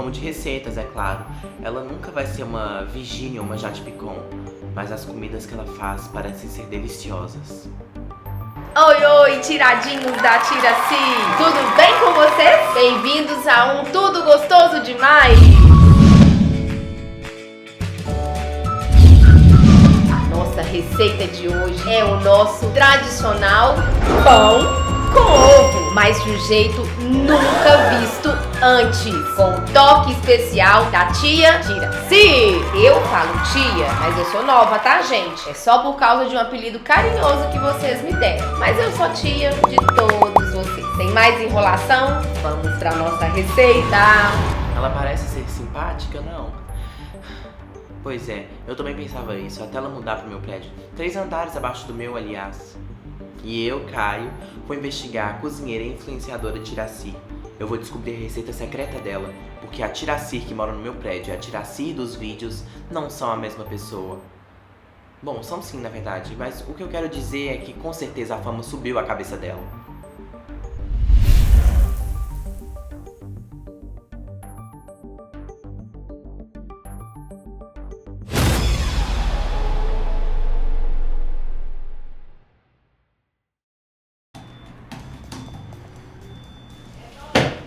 ou de receitas, é claro. Ela nunca vai ser uma Virginia ou uma Jade Picon, mas as comidas que ela faz parecem ser deliciosas. Oi, oi, tiradinhos da Tiraci! Tudo bem com vocês? Bem-vindos a um Tudo Gostoso Demais! A nossa receita de hoje é o nosso tradicional pão com ovo, mas de um jeito nunca visto antes, com um toque especial da tia Tiraci. Eu falo tia, mas eu sou nova, tá, gente? É só por causa de um apelido carinhoso que vocês me deram, mas eu sou tia de todos vocês. Sem mais enrolação, vamos pra nossa receita. Ela parece ser simpática, não? Pois é, eu também pensava isso, até ela mudar pro meu prédio. 3 andares abaixo do meu, aliás. E eu, Caio, vou investigar a cozinheira e influenciadora Tiraci. Eu vou descobrir a receita secreta dela, porque a Tiraci que mora no meu prédio e a Tiraci dos vídeos não são a mesma pessoa. Bom, são sim, na verdade, mas o que eu quero dizer é que com certeza a fama subiu a cabeça dela.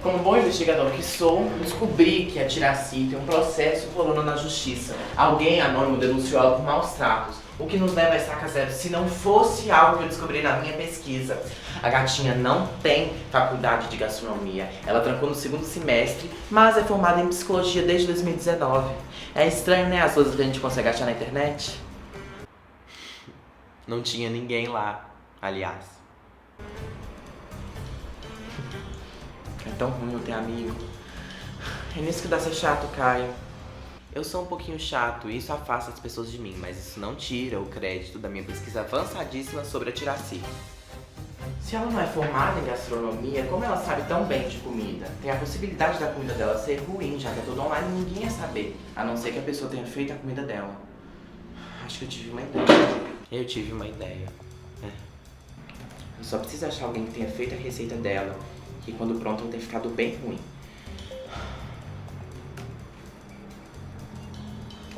Como bom investigador que sou, descobri que a Tiraci tem um processo rolando na justiça. Alguém anônimo denunciou ela por maus tratos, o que nos leva a estaca zero se não fosse algo que eu descobri na minha pesquisa. A gatinha não tem faculdade de gastronomia. Ela trancou no 2º semestre, mas é formada em psicologia desde 2019. É estranho, né, as coisas que a gente consegue achar na internet? Não tinha ninguém lá, aliás. É tão ruim não ter amigo. É nisso que dá ser chato, Caio. Eu sou um pouquinho chato e isso afasta as pessoas de mim, mas isso não tira o crédito da minha pesquisa avançadíssima sobre a Tiraci. Se ela não é formada em gastronomia, como ela sabe tão bem de comida? Tem a possibilidade da comida dela ser ruim, já que é tudo online e ninguém ia saber, a não ser que a pessoa tenha feito a comida dela. Acho que eu tive uma ideia. Eu tive uma ideia. Eu só preciso achar alguém que tenha feito a receita dela, que quando pronto vai ter ficado bem ruim.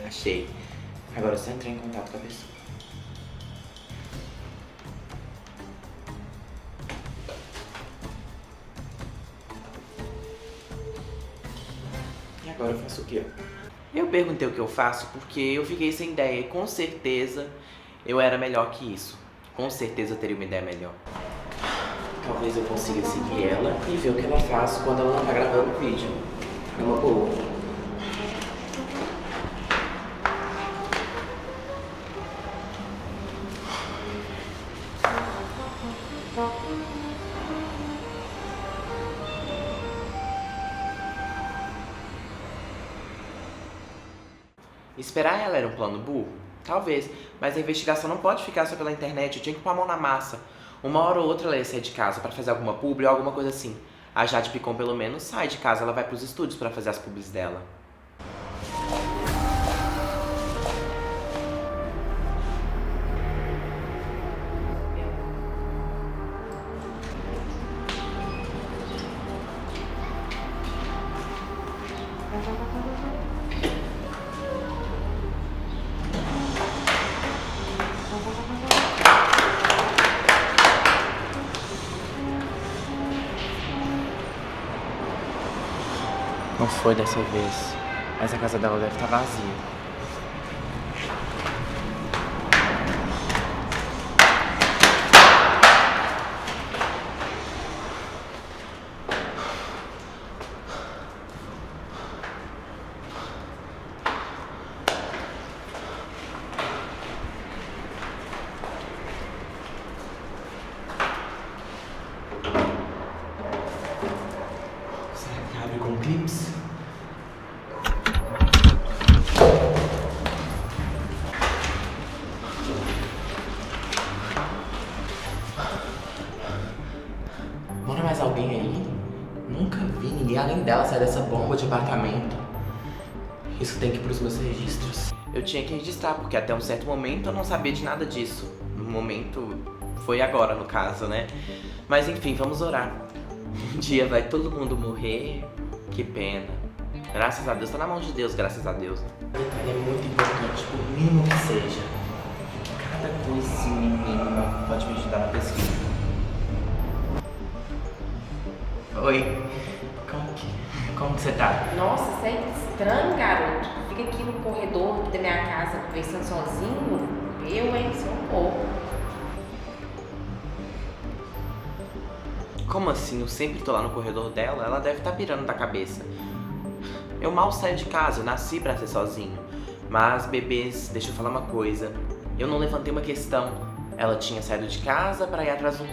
Achei. Agora é só entrar em contato com a pessoa. E agora eu faço o quê? Eu perguntei o que eu faço porque eu fiquei sem ideia e com certeza eu era melhor que isso. Com certeza eu teria uma ideia melhor. Talvez eu consiga seguir ela e ver o que ela faz quando ela não tá gravando o vídeo. É uma boa. Esperar ela era um plano burro? Talvez, mas a investigação não pode ficar só pela internet, eu tinha que pôr a mão na massa. Uma hora ou outra ela ia sair de casa pra fazer alguma publi ou alguma coisa assim. A Jade Picon pelo menos sai de casa, ela vai pros estúdios pra fazer as publis dela. Não foi dessa vez, mas a casa dela deve estar vazia. Será que abre com clips? Mora mais alguém aí? Nunca vi ninguém além dela sair dessa bomba de apartamento. Isso tem que ir pros meus registros. Eu tinha que registrar, porque até um certo momento eu não sabia de nada disso. No momento foi agora, no caso, né? Mas enfim, vamos orar. Um dia vai todo mundo morrer. Que pena. Graças a Deus, tá na mão de Deus, graças a Deus. Detalhe é muito importante, por mínimo que seja. Cada coisinha mínima pode me ajudar na pesquisa. Oi, como que você tá? Nossa, isso é estranho, garoto. Fica aqui no corredor da minha casa conversando sozinho. Eu, hein? Sou um pouco. Como assim? Eu sempre tô lá no corredor dela, ela deve estar pirando da cabeça. Eu mal saio de casa, eu nasci pra ser sozinho. Mas, bebês, deixa eu falar uma coisa. Eu não levantei uma questão. Ela tinha saído de casa pra ir atrás do...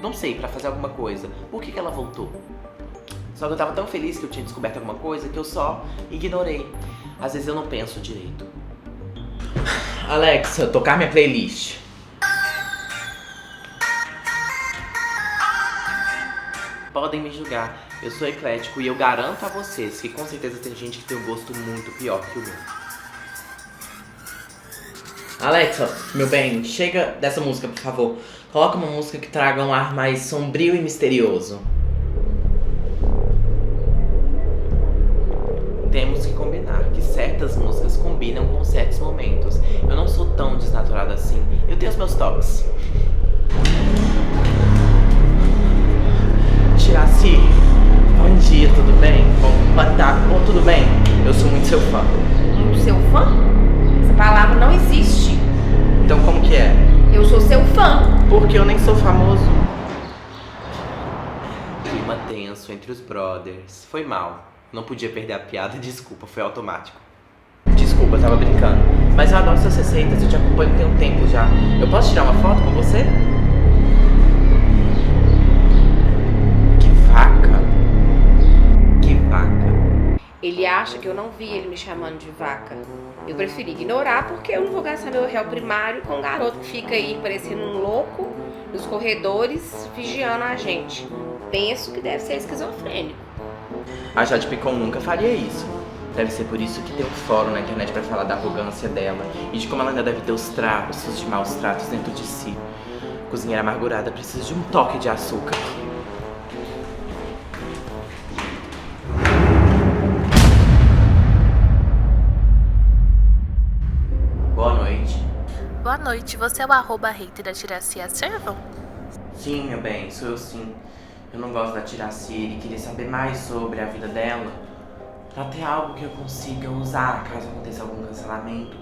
Não sei, pra fazer alguma coisa. Por que ela voltou? Só que eu tava tão feliz que eu tinha descoberto alguma coisa que eu só ignorei. Às vezes eu não penso direito. Alexa, tocar minha playlist. Podem me julgar, eu sou eclético e eu garanto a vocês que com certeza tem gente que tem um gosto muito pior que o meu. Alexa, meu bem, chega dessa música, por favor. Coloca uma música que traga um ar mais sombrio e misterioso. Temos que combinar que certas músicas combinam com certos momentos. Eu não sou tão desnaturado assim. Eu tenho os meus toques. Tiraci, bom dia, tudo bem? Bom, tudo bem? Eu sou muito seu fã. Muito seu fã? Essa palavra não existe. Então como que é? Eu sou seu fã. Porque eu nem sou famoso. Clima tenso entre os brothers. Foi mal. Não podia perder a piada, desculpa, foi automático. Desculpa, eu tava brincando. Mas eu adoro suas receitas, eu te acompanho tem um tempo já. Eu posso tirar uma foto com você? Que vaca? Que vaca? Ele acha que eu não vi ele me chamando de vaca. Eu preferi ignorar porque eu não vou gastar meu réu primário com um garoto que fica aí parecendo um louco nos corredores vigiando a gente. Penso que deve ser esquizofrênico. A Jade Picon nunca faria isso. Deve ser por isso que tem um fórum na internet pra falar da arrogância dela e de como ela ainda deve ter os traços de maus tratos dentro de si. Cozinheira amargurada precisa de um toque de açúcar. Boa noite. Boa noite, você é o @hater da Tiraci Acervam? Sim, meu bem, sou eu sim. Eu não gosto da Tiraci e queria saber mais sobre a vida dela pra ter algo que eu consiga usar caso aconteça algum cancelamento.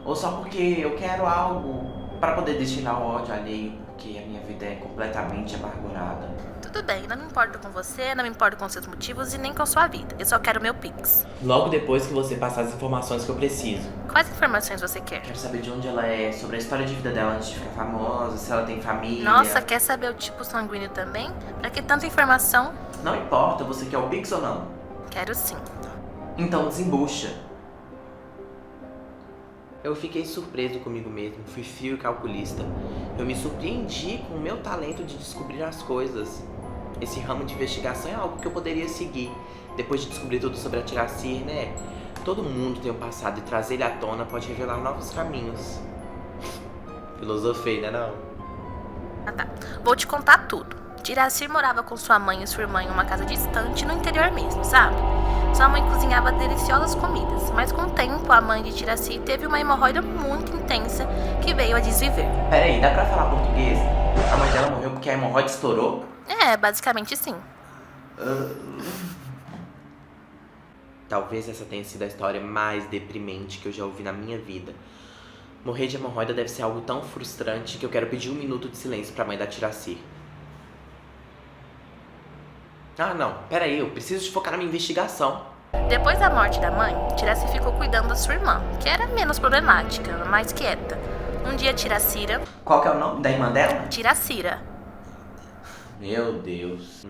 Ou só porque eu quero algo pra poder destinar o ódio alheio, porque a minha vida é completamente amargurada. Tudo bem, não me importo com você, não me importo com seus motivos e nem com sua vida. Eu só quero meu Pix. Logo depois que você passar as informações que eu preciso. Quais informações você quer? Quero saber de onde ela é, sobre a história de vida dela antes de ficar famosa, se ela tem família. Nossa, quer saber o tipo sanguíneo também? Pra que tanta informação? Não importa, você quer o Pix ou não? Quero sim. Então desembucha. Eu fiquei surpreso comigo mesmo, fui frio e calculista. Eu me surpreendi com o meu talento de descobrir as coisas. Esse ramo de investigação é algo que eu poderia seguir. Depois de descobrir tudo sobre a Tiracir, né? Todo mundo tem um passado e trazer ele à tona pode revelar novos caminhos. Filosofei, né não? Ah tá, vou te contar tudo. Tiracir morava com sua mãe e sua irmã em uma casa distante no interior mesmo, sabe? Sua mãe cozinhava deliciosas comidas, mas com o tempo a mãe de Tiracir teve uma hemorroida muito intensa que veio a desviver. Peraí, dá pra falar português? A mãe dela morreu porque a hemorroida estourou? É, basicamente sim. Talvez essa tenha sido a história mais deprimente que eu já ouvi na minha vida. Morrer de hemorroida deve ser algo tão frustrante que eu quero pedir 1 minuto de silêncio pra mãe da Tiracir. Ah, não, peraí, eu preciso de focar na minha investigação. Depois da morte da mãe, Tiracir ficou cuidando da sua irmã, que era menos problemática, mais quieta. Um dia Tiracira... Qual que é o nome da irmã dela? Tiracira. Meu Deus.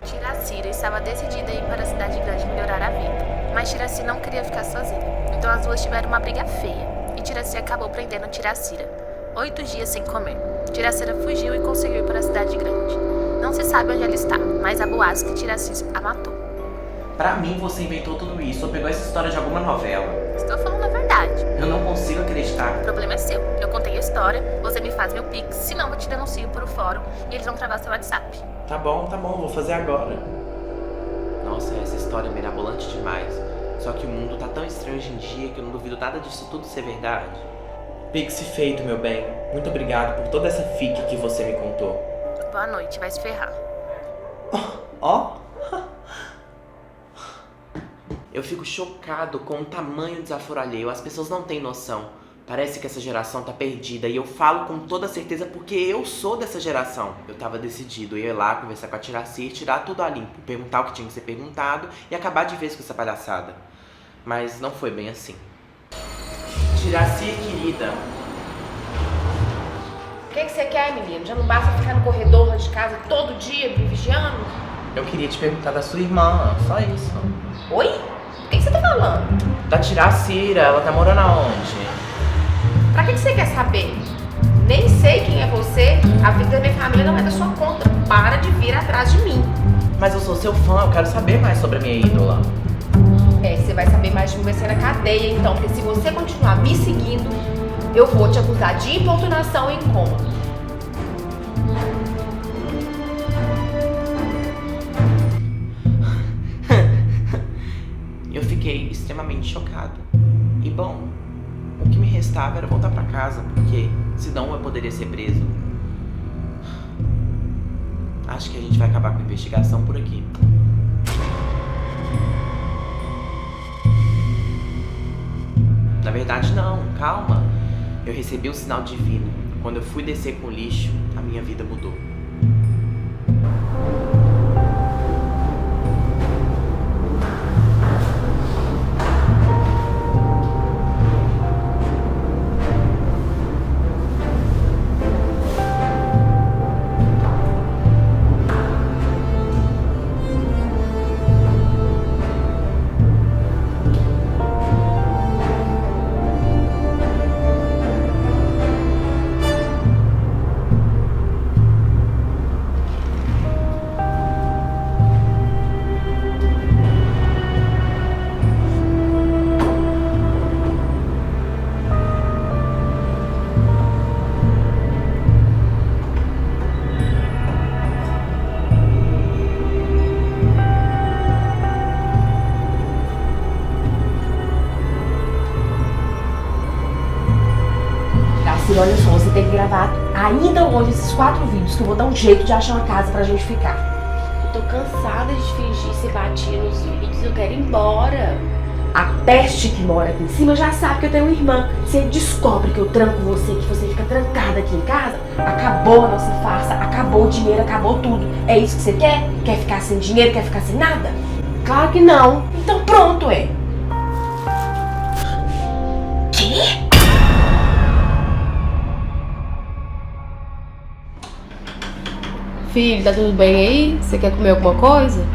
Tiracira estava decidida a ir para a cidade grande melhorar a vida, mas Tiracira não queria ficar sozinha. Então as duas tiveram uma briga feia, e Tiracira acabou prendendo Tiracira. 8 dias sem comer. Tiracira fugiu e conseguiu ir para a cidade grande. Não se sabe onde ela está, mas há boatos que Tiracir a matou. Pra mim, você inventou tudo isso ou pegou essa história de alguma novela. Estou falando a verdade. Eu não consigo acreditar. O problema é seu. Eu contei a história, você me faz meu Pix, senão eu te denuncio por fórum e eles vão travar seu WhatsApp. Tá bom, vou fazer agora. Nossa, essa história história mirabolante demais. Só que o mundo tá tão estranho hoje em dia que eu não duvido nada disso tudo ser verdade. Pix feito, meu bem. Muito obrigado por toda essa fique que você me contou. Boa noite, vai se ferrar. Ó. Eu fico chocado com o tamanho do desaforo alheio. As pessoas não têm noção. Parece que essa geração tá perdida. E eu falo com toda certeza porque eu sou dessa geração. Eu tava decidido. Eu ia lá conversar com a Tiraci e tirar tudo a limpo. Perguntar o que tinha que ser perguntado e acabar de vez com essa palhaçada. Mas não foi bem assim. Tiraci, querida. O que você quer, menino? Já não basta ficar no corredor lá de casa todo dia me vigiando? Eu queria te perguntar da sua irmã. Só isso. Oi? O que você tá falando? Da Tiracira. Ela tá morando aonde? Pra que você quer saber? Nem sei quem é você. A vida da minha família não é da sua conta. Para de vir atrás de mim. Mas eu sou seu fã, eu quero saber mais sobre a minha ídola. Você vai saber mais de mim, vai ser na cadeia, então. Porque se você continuar me seguindo, eu vou te acusar de importunação e incômodo. Eu fiquei extremamente chocada. E bom, o que me restava era voltar pra casa, porque senão eu poderia ser preso. Acho que a gente vai acabar com a investigação por aqui. Na verdade não, calma. Eu recebi um sinal divino. Quando eu fui descer com o lixo, a minha vida mudou. Olha só, você tem que gravar ainda hoje esses 4 vídeos, que eu vou dar um jeito de achar uma casa pra gente ficar. Eu tô cansada de fingir ser batia nos vídeos, eu quero ir embora. A peste que mora aqui em cima já sabe que eu tenho uma irmã. Se ele descobre que eu tranco você, que você fica trancada aqui em casa, acabou a nossa farsa, acabou o dinheiro, acabou tudo. É isso que você quer? Quer ficar sem dinheiro, quer ficar sem nada? Claro que não. Então pronto, Quê? Filho, tá tudo bem aí? Você quer comer alguma coisa?